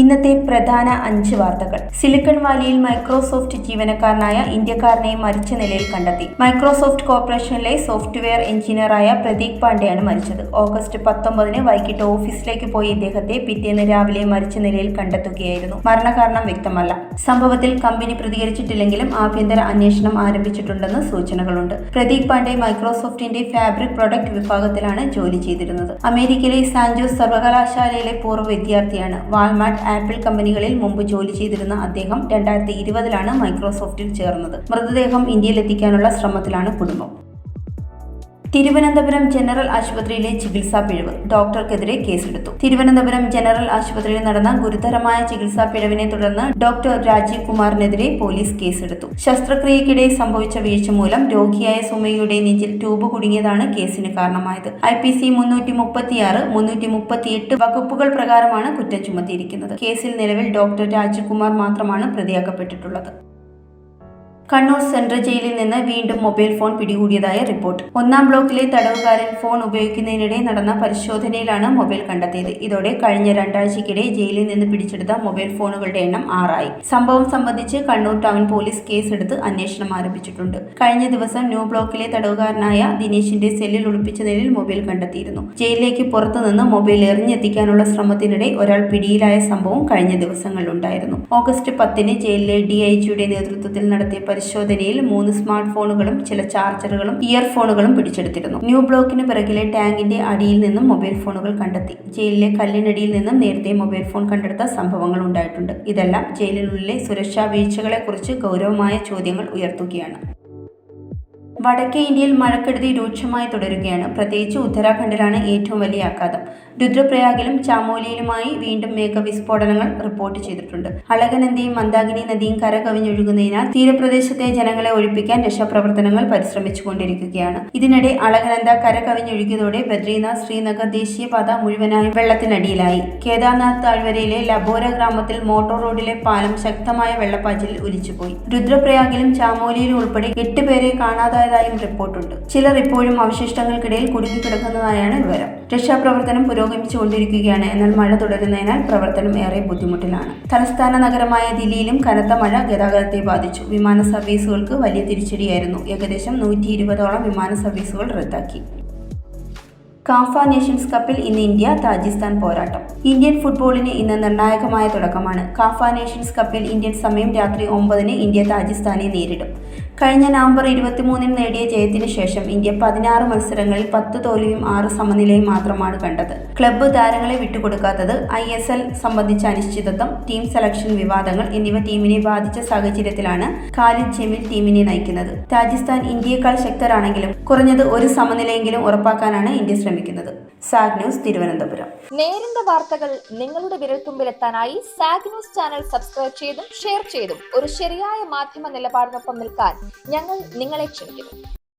ഇന്നത്തെ പ്രധാന 5 വാർത്തകൾ. സിലിക്കൺ വാലിയിൽ മൈക്രോസോഫ്റ്റ് ജീവനക്കാരനായ ഇന്ത്യക്കാരനെ മരിച്ച നിലയിൽ കണ്ടെത്തി. മൈക്രോസോഫ്റ്റ് കോർപ്പറേഷനിലെ സോഫ്റ്റ്വെയർ എഞ്ചിനീയറായ പ്രതീക് പാണ്ഡെയാണ് മരിച്ചത്. ഓഗസ്റ്റ് 19 വൈകിട്ട് ഓഫീസിലേക്ക് പോയ ഇദ്ദേഹത്തെ പിറ്റേന്ന് രാവിലെ മരിച്ച നിലയിൽ കണ്ടെത്തുകയായിരുന്നു. മരണകാരണം വ്യക്തമല്ല. സംഭവത്തിൽ കമ്പനി പ്രതികരിച്ചിട്ടില്ലെങ്കിലും ആഭ്യന്തര അന്വേഷണം ആരംഭിച്ചിട്ടുണ്ടെന്ന് സൂചനകളുണ്ട്. പ്രതീക് പാണ്ഡെ മൈക്രോസോഫ്റ്റിന്റെ ഫാബ്രിക് പ്രൊഡക്റ്റ് വിഭാഗത്തിലാണ് ജോലി ചെയ്തിരുന്നത്. അമേരിക്കയിലെ സാൻജോസ് സർവകലാശാലയിലെ പൂർവ്വ വിദ്യാർത്ഥിയാണ്. വാൾമാർട്ട്, ആപ്പിൾ കമ്പനികളിൽ മുമ്പ് ജോലി ചെയ്തിരുന്ന അദ്ദേഹം 2020 മൈക്രോസോഫ്റ്റിൽ ചേർന്നത്. മൃതദേഹം ഇന്ത്യയിലെത്തിക്കാനുള്ള ശ്രമത്തിലാണ് കുടുംബം. തിരുവനന്തപുരം ജനറൽ ആശുപത്രിയിലെ ചികിത്സാ പിഴവ്. ഡോക്ടർക്കെതിരെ കേസെടുത്തു. തിരുവനന്തപുരം ജനറൽ ആശുപത്രിയിൽ നടന്ന ഗുരുതരമായ ചികിത്സാ പിഴവിനെ തുടർന്ന് ഡോക്ടർ രാജീവ് കുമാറിനെതിരെ പോലീസ് കേസെടുത്തു. ശസ്ത്രക്രിയയ്ക്കിടെ സംഭവിച്ച വീഴ്ച മൂലം രോഗിയായ സുമയുടെ നെഞ്ചിൽ ട്യൂബ് കുടുങ്ങിയതാണ് കേസിന് കാരണമായത്. IPC 336, 338 വകുപ്പുകൾ പ്രകാരമാണ് കുറ്റം ചുമത്തിയിരിക്കുന്നത്. കേസിൽ നിലവിൽ ഡോക്ടർ രാജീവ് കുമാർ മാത്രമാണ് പ്രതിയാക്കപ്പെട്ടിട്ടുള്ളത്. കണ്ണൂർ സെൻട്രൽ ജയിലിൽ നിന്ന് വീണ്ടും മൊബൈൽ ഫോൺ പിടികൂടിയതായ റിപ്പോർട്ട്. 1-ാം ബ്ലോക്കിലെ തടവുകാരൻ ഫോൺ ഉപയോഗിക്കുന്നതിനിടെ നടന്ന പരിശോധനയിലാണ് മൊബൈൽ കണ്ടെത്തിയത്. ഇതോടെ കഴിഞ്ഞ 2 ആഴ്ചയ്ക്കിടെ ജയിലിൽ നിന്ന് പിടിച്ചെടുത്ത മൊബൈൽ ഫോണുകളുടെ എണ്ണം 6 ആയി. സംഭവം സംബന്ധിച്ച് കണ്ണൂർ ടൗൺ പോലീസ് കേസെടുത്ത് അന്വേഷണം ആരംഭിച്ചിട്ടുണ്ട്. കഴിഞ്ഞ ദിവസം ന്യൂ ബ്ലോക്കിലെ തടവുകാരനായ ദിനേശിന്റെ സെല്ലിൽ ഒളിപ്പിച്ച നിലയിൽ മൊബൈൽ കണ്ടെത്തിയിരുന്നു. ജയിലിലേക്ക് പുറത്തുനിന്ന് മൊബൈൽ എറിഞ്ഞെത്തിക്കാനുള്ള ശ്രമത്തിനിടെ ഒരാൾ പിടിയിലായ സംഭവം കഴിഞ്ഞ ദിവസങ്ങളിലുണ്ടായിരുന്നു. ഓഗസ്റ്റ് 10 ജയിലിലെ DIGയുടെ നേതൃത്വത്തിൽ നടത്തിയ പരിശോധനയിൽ 3 സ്മാർട്ട് ഫോണുകളും ചില ചാർജറുകളും ഇയർഫോണുകളും പിടിച്ചെടുത്തിരുന്നു. ന്യൂ ബ്ലോക്കിന് പിറകിലെ ടാങ്കിന്റെ അടിയിൽ നിന്നും മൊബൈൽ ഫോണുകൾ കണ്ടെത്തി. ജയിലിലെ കല്ലിനടിയിൽ നിന്നും നേരത്തെ മൊബൈൽ ഫോൺ കണ്ടെടുത്ത സംഭവങ്ങൾ ഉണ്ടായിട്ടുണ്ട്. ഇതെല്ലാം ജയിലിനുള്ളിലെ സുരക്ഷാ വീഴ്ചകളെക്കുറിച്ച് ഗൗരവമായ ചോദ്യങ്ങൾ ഉയർത്തുകയാണ്. വടക്കേ ഇന്ത്യയിൽ മഴക്കെടുതി രൂക്ഷമായി തുടരുകയാണ്. പ്രത്യേകിച്ച് ഉത്തരാഖണ്ഡിലാണ് ഏറ്റവും വലിയ ആഘാതം. രുദ്രപ്രയാഗിലും ചമോലിയിലുമായി വീണ്ടും മേഘവിസ്ഫോടനങ്ങൾ റിപ്പോർട്ട് ചെയ്തിട്ടുണ്ട്. അളകനന്ദയും മന്ദാകിനി നദിയും കരകവിഞ്ഞൊഴുകുന്നതിനാൽ തീരപ്രദേശത്തെ ജനങ്ങളെ ഒഴിപ്പിക്കാൻ രക്ഷാപ്രവർത്തനങ്ങൾ പരിശ്രമിച്ചുകൊണ്ടിരിക്കുകയാണ്. ഇതിനിടെ അളകനന്ദ കരകവിഞ്ഞൊഴുകിയതോടെ ബദ്രീനാഥ് ശ്രീനഗർ ദേശീയപാത മുഴുവനായും വെള്ളത്തിനടിയിലായി. കേദാർനാഥ് താഴ്വരയിലെ ലബോര ഗ്രാമത്തിൽ മോട്ടോർ റോഡിലെ പാലം ശക്തമായ വെള്ളപ്പാച്ചിലിൽ ഒലിച്ചുപോയി. രുദ്രപ്രയാഗിലും ചമോലിയിലും ഉൾപ്പെടെ 8 പേരെ കാണാതായതായും റിപ്പോർട്ടുണ്ട്. ചിലർ ഇപ്പോഴും അവശിഷ്ടങ്ങൾക്കിടയിൽ കുടുങ്ങിക്കിടക്കുന്നതായാണ് വിവരം. രക്ഷാപ്രവർത്തനം പുരോഗമിച്ചുകൊണ്ടിരിക്കുകയാണ്. എന്നാൽ മഴ തുടരുന്നതിനാൽ പ്രവർത്തനം ഏറെ ബുദ്ധിമുട്ടിലാണ്. തലസ്ഥാന നഗരമായ ദില്ലിയിലും കനത്ത മഴ ഗതാഗതത്തെ ബാധിച്ചു. വിമാന സർവീസുകൾക്ക് വലിയ തിരിച്ചടിയായിരുന്നു. ഏകദേശം 120ഓളം വിമാന സർവീസുകൾ റദ്ദാക്കി. കാഫ നേഷൻസ് കപ്പിൽ ഇന്ന് ഇന്ത്യ താജിസ്ഥാൻ പോരാട്ടം. ഇന്ത്യൻ ഫുട്ബോളിന് ഇന്ന് നിർണായകമായ തുടക്കമാണ്. കാഫ നേഷൻസ് കപ്പിൽ ഇന്ത്യൻ സമയം രാത്രി 9 ഇന്ത്യ താജിസ്ഥാനെ നേരിടും. കഴിഞ്ഞ നവംബർ 23 നേടിയ ജയത്തിന് ശേഷം ഇന്ത്യ 16 മത്സരങ്ങളിൽ 10 തോൽവിയും 6 സമനിലയും മാത്രമാണ് കണ്ടത്. ക്ലബ്ബ് താരങ്ങളെ വിട്ടുകൊടുക്കാത്തത്, ISL സംബന്ധിച്ച അനിശ്ചിതത്വം, ടീം സെലക്ഷൻ വിവാദങ്ങൾ എന്നിവ ടീമിനെ ബാധിച്ച സാഹചര്യത്തിലാണ് ഖാലിദ് ജമീൽ ടീമിനെ നയിക്കുന്നത്. താജിസ്ഥാൻ ഇന്ത്യയെക്കാൾ ശക്തരാണെങ്കിലും കുറഞ്ഞത് ഒരു സമനിലയെങ്കിലും ഉറപ്പാക്കാനാണ് ഇന്ത്യ ശ്രമിക്കുന്നത്. Zag news, Thiruvananthapuram. നേരിന്റെ വാർത്തകൾ നിങ്ങളുടെ വിരൽത്തുമ്പിലെത്താനായി സാഗ് ന്യൂസ് ചാനൽ സബ്സ്ക്രൈബ് ചെയ്തും ഷെയർ ചെയ്തും ഒരു ശരിയായ മാധ്യമ നിലപാടിനൊപ്പം നിൽക്കാൻ ഞങ്ങൾ നിങ്ങളെ ക്ഷണിക്കുന്നു.